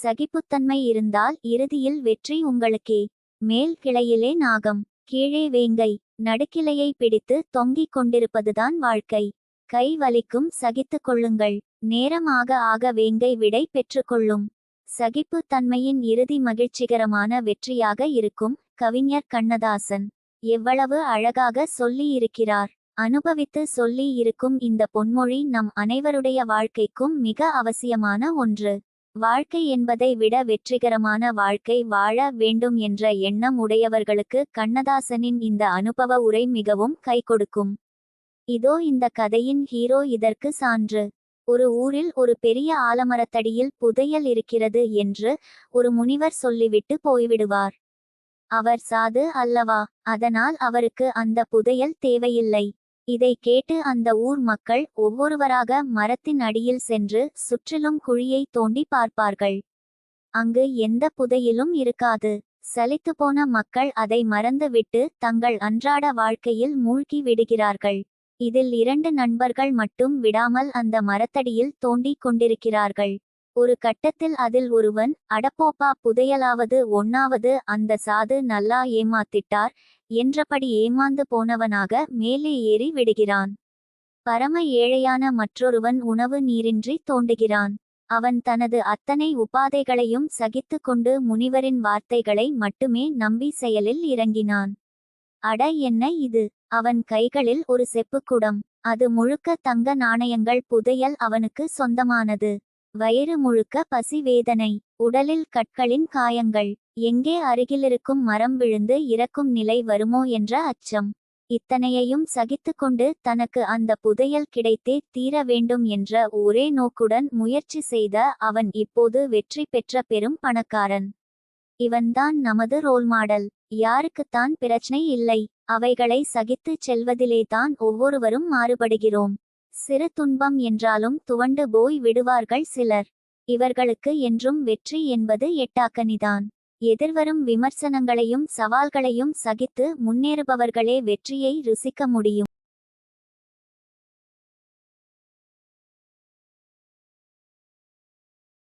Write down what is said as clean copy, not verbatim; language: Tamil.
சகிப்புத்தன்மை இருந்தால் இறுதியில் வெற்றி உங்களுக்கே. மேல் கிளையிலே நாகம், கீழே வேங்கை. நடுக்கிளையை பிடித்து தொங்கிக் கொண்டிருப்பதுதான் வாழ்க்கை. கை வலிக்கும், சகித்து கொள்ளுங்கள். நேரம் ஆக ஆக வேங்கை விடை பெற்றுக்கொள்ளும். சகிப்பு தன்மையின் இறுதி மகிழ்ச்சிகரமான வெற்றியாக இருக்கும். கவிஞர் கண்ணதாசன் எவ்வளவு அழகாக சொல்லியிருக்கிறார். அனுபவித்து சொல்லி இருக்கும் இந்த பொன்மொழி நம் அனைவருடைய வாழ்க்கைக்கும் மிக அவசியமான ஒன்று. வாழ்க்கை என்பதை விட வெற்றிகரமான வாழ்க்கை வாழ வேண்டும் என்ற எண்ணம் உடையவர்களுக்கு கண்ணதாசனின் இந்த அனுபவ உரை மிகவும் கை கொடுக்கும். இதோ இந்த கதையின் ஹீரோ இதற்கு சான்று. ஒரு ஊரில் ஒரு பெரிய ஆலமரத்தடியில் புதையல் இருக்கிறது என்று ஒரு முனிவர் சொல்லிவிட்டு போய்விடுவார். அவர் சாது அல்லவா, அதனால் அவருக்கு அந்த புதையல் தேவையில்லை. இதை கேட்டு அந்த ஊர் மக்கள் ஒவ்வொருவராக மரத்தின் அடியில் சென்று சுற்றிலும் குழியை தோண்டி பார்ப்பார்கள். அங்கு எந்த புதையலும் இருக்காது. சலித்துப்போன மக்கள் அதை மறந்துவிட்டு தங்கள் அன்றாட வாழ்க்கையில் மூழ்கி விடுகிறார்கள். இதில் 2 நண்பர்கள் மட்டும் விடாமல் அந்த மரத்தடியில் தோண்டிக் கொண்டிருக்கிறார்கள். ஒரு கட்டத்தில் அதில் ஒருவன், அடப்போப்பா, புதையலாவது ஒண்ணாவது, அந்த சாது நல்லா ஏமாத்திட்டார் என்றபடி ஏமாந்து போனவனாக மேலே ஏறி விடுகிறான். பரம ஏழையான மற்றொருவன் உணவு நீரின்றி தோண்டுகிறான். அவன் தனது அத்தனை உபாதைகளையும் சகித்து கொண்டு முனிவரின் வார்த்தைகளை மட்டுமே நம்பி செயலில் இறங்கினான். அட, என்ன இது! அவன் கைகளில் ஒரு செப்புக்குடம். அது முழுக்க தங்க நாணயங்கள். புதையல் அவனுக்கு சொந்தமானது. வயிறு முழுக்க பசி வேதனை. உடலில் கற்களின் காயங்கள். எங்கே அருகிலிருக்கும் மரம் விழுந்து இறக்கும் நிலை வருமோ என்ற அச்சம். இத்தனையையும் சகித்து கொண்டு தனக்கு அந்த புதையல் கிடைத்தே தீர வேண்டும் என்ற ஒரே நோக்குடன் முயற்சி செய்த அவன் இப்போது வெற்றி பெற்ற பெரும் பணக்காரன். இவன்தான் நமது ரோல் மாடல். யாருக்குத்தான் பிரச்சனை இல்லை? அவைகளை சகித்துச் செல்வதிலேதான் ஒவ்வொருவரும் மாறுபடுகிறோம். சிறு துன்பம் என்றாலும் துவண்டு போய் விடுவார்கள் சிலர். இவர்களுக்கு என்றும் வெற்றி என்பது எட்டாக்கனிதான். எதிர்வரும் விமர்சனங்களையும் சவால்களையும் சகித்து முன்னேறுபவர்களே வெற்றியை ருசிக்க முடியும்.